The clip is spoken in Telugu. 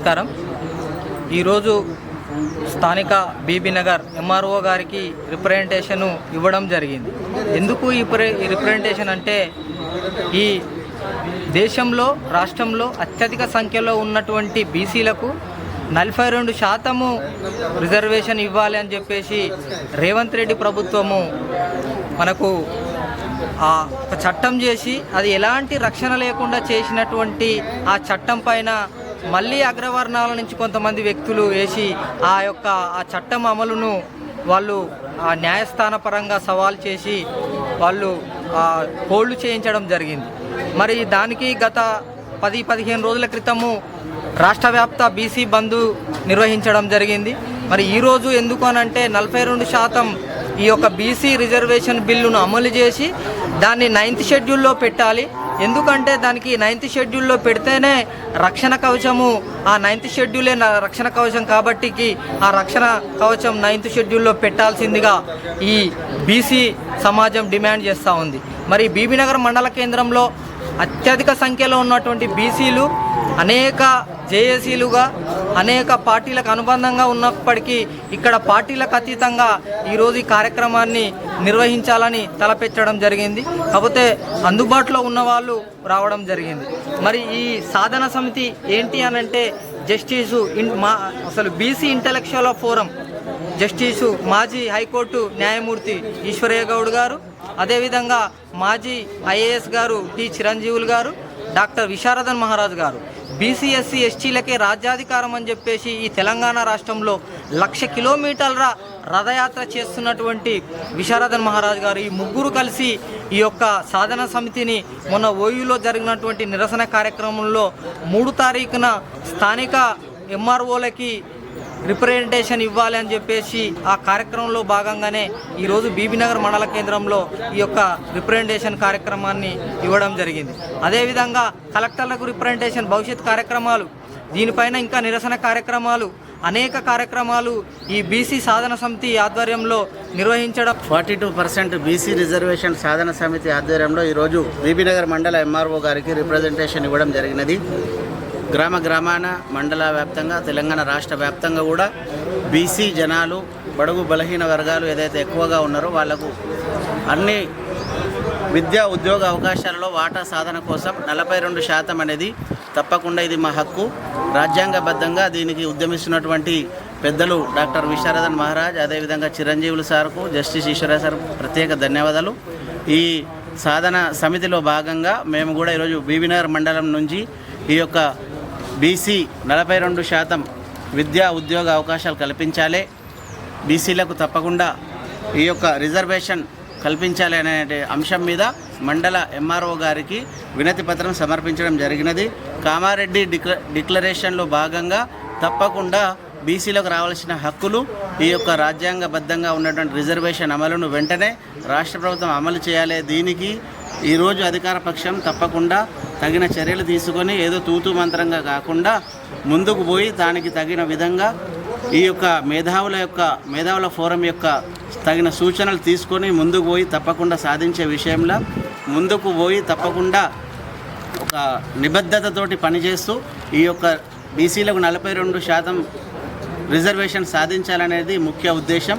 నమస్కారం. ఈరోజు స్థానిక బీబీ నగర్ ఎంఆర్ఓ గారికి రిప్రజెంటేషన్ ఇవ్వడం జరిగింది. ఎందుకు ఈ రిప్రజెంటేషన్ అంటే ఈ దేశంలో రాష్ట్రంలో అత్యధిక సంఖ్యలో ఉన్నటువంటి బీసీలకు 42% రిజర్వేషన్ ఇవ్వాలి అని చెప్పేసి రేవంత్ రెడ్డి ప్రభుత్వము మనకు ఒక చట్టం చేసి అది ఎలాంటి రక్షణ లేకుండా చేసినటువంటి ఆ చట్టం పైన మళ్ళీ అగ్రవర్ణాల నుంచి కొంతమంది వ్యక్తులు వేసి ఆ చట్టం అమలును వాళ్ళు న్యాయస్థానపరంగా సవాల్ చేసి వాళ్ళు హోల్డ్ చేయించడం జరిగింది. మరి దానికి గత 10-15 రోజుల క్రితము రాష్ట్ర వ్యాప్త బీసీ బంద్ నిర్వహించడం జరిగింది. మరి ఈరోజు ఎందుకు అనంటే 42% ఈ యొక్క బీసీ రిజర్వేషన్ బిల్లును అమలు చేసి దాన్ని 9th షెడ్యూల్లో పెట్టాలి. ఎందుకంటే దానికి 9th షెడ్యూల్లో పెడితేనే రక్షణ కవచము, ఆ 9th షెడ్యూలే రక్షణ కవచం కాబట్టి ఆ రక్షణ కవచం 9th షెడ్యూల్లో పెట్టాల్సిందిగా ఈ బీసీ సమాజం డిమాండ్ చేస్తూ ఉంది. మరి బీబీనగర్ మండల కేంద్రంలో అత్యధిక సంఖ్యలో ఉన్నటువంటి బీసీలు అనేక జేఏసీలుగా అనేక పార్టీలకు అనుబంధంగా ఉన్నప్పటికీ ఇక్కడ పార్టీలకు అతీతంగా ఈరోజు ఈ కార్యక్రమాన్ని నిర్వహించాలని తలపెట్టడం జరిగింది. కాకపోతే అందుబాటులో ఉన్న వాళ్ళు రావడం జరిగింది. మరి ఈ సాధన సమితి ఏంటి అనంటే అసలు బీసీ ఇంటలెక్చువల్ ఫోరం జస్టిసు మాజీ హైకోర్టు న్యాయమూర్తి ఈశ్వరయ్య గౌడ్ గారు, అదేవిధంగా మాజీ ఐఏఎస్ గారు టి చిరంజీవులు గారు, డాక్టర్ విశారదన్ మహారాజ్ గారు, బీసీ ఎస్సీ ఎస్టీలకే రాజ్యాధికారం అని చెప్పేసి ఈ తెలంగాణ రాష్ట్రంలో 1,00,000 కిలోమీటర్ల రథయాత్ర చేస్తున్నటువంటి విశారదన్ మహారాజ్ గారు, ఈ ముగ్గురు కలిసి ఈ యొక్క సాధన సమితిని మొన్న ఓయూలో జరిగినటువంటి నిరసన కార్యక్రమంలో 3 తారీఖున స్థానిక ఎంఆర్ఓలకి రిప్రజెంటేషన్ ఇవ్వాలి అని చెప్పేసి ఆ కార్యక్రమంలో భాగంగానే ఈరోజు బీబీనగర్ మండల కేంద్రంలో ఈ యొక్క రిప్రజెంటేషన్ కార్యక్రమాన్ని ఇవ్వడం జరిగింది. అదేవిధంగా కలెక్టర్లకు రిప్రజెంటేషన్, భవిష్యత్ కార్యక్రమాలు, దీనిపైన ఇంకా నిరసన కార్యక్రమాలు, అనేక కార్యక్రమాలు ఈ బీసీ సాధన సమితి ఆధ్వర్యంలో నిర్వహించడం. 42% బీసీ రిజర్వేషన్ సాధన సమితి ఆధ్వర్యంలో ఈరోజు బీబీనగర్ మండల ఎంఆర్ఓ గారికి రిప్రజెంటేషన్ ఇవ్వడం జరిగినది. గ్రామాన మండల వ్యాప్తంగా తెలంగాణ రాష్ట్ర వ్యాప్తంగా కూడా బీసీ జనాలు, బడుగు బలహీన వర్గాలు ఏదైతే ఎక్కువగా ఉన్నారో వాళ్లకు అన్ని విద్యా ఉద్యోగ అవకాశాలలో వాటా సాధన కోసం 42% అనేది తప్పకుండా ఇది మా హక్కు. రాజ్యాంగబద్ధంగా దీనికి ఉద్యమిస్తున్నటువంటి పెద్దలు డాక్టర్ విశారదన్ మహారాజ్, అదేవిధంగా చిరంజీవులు సార్కు, జస్టిస్ ఈశ్వరయ్య సార్ ప్రత్యేక ధన్యవాదాలు. ఈ సాధన సమితిలో భాగంగా మేము కూడా ఈరోజు బీబీనగర్ మండలం నుంచి ఈ యొక్క బీసీ 42% విద్యా ఉద్యోగ అవకాశాలు కల్పించాలి, బీసీలకు తప్పకుండా ఈ యొక్క రిజర్వేషన్ కల్పించాలి అనే అంశం మీద మండల ఎంఆర్ఓ గారికి వినతి పత్రం సమర్పించడం జరిగినది. కామారెడ్డి డిక్లరేషన్లో భాగంగా తప్పకుండా బీసీలకు రావాల్సిన హక్కులు, ఈ యొక్క రాజ్యాంగబద్ధంగా ఉన్నటువంటి రిజర్వేషన్ అమలును వెంటనే రాష్ట్ర ప్రభుత్వం అమలు చేయాలి. దీనికి ఈరోజు అధికార పక్షం తప్పకుండా తగిన చర్యలు తీసుకొని ఏదో తూతూ మంత్రంగా కాకుండా ముందుకు పోయి దానికి తగిన విధంగా ఈ యొక్క మేధావుల ఫోరం యొక్క తగిన సూచనలు తీసుకొని ముందుకు పోయి తప్పకుండా సాధించే విషయంలో ముందుకు పోయి తప్పకుండా ఒక నిబద్ధతతోటి పనిచేస్తూ ఈ యొక్క బీసీలకు 42% రిజర్వేషన్ సాధించాలనేది ముఖ్య ఉద్దేశం.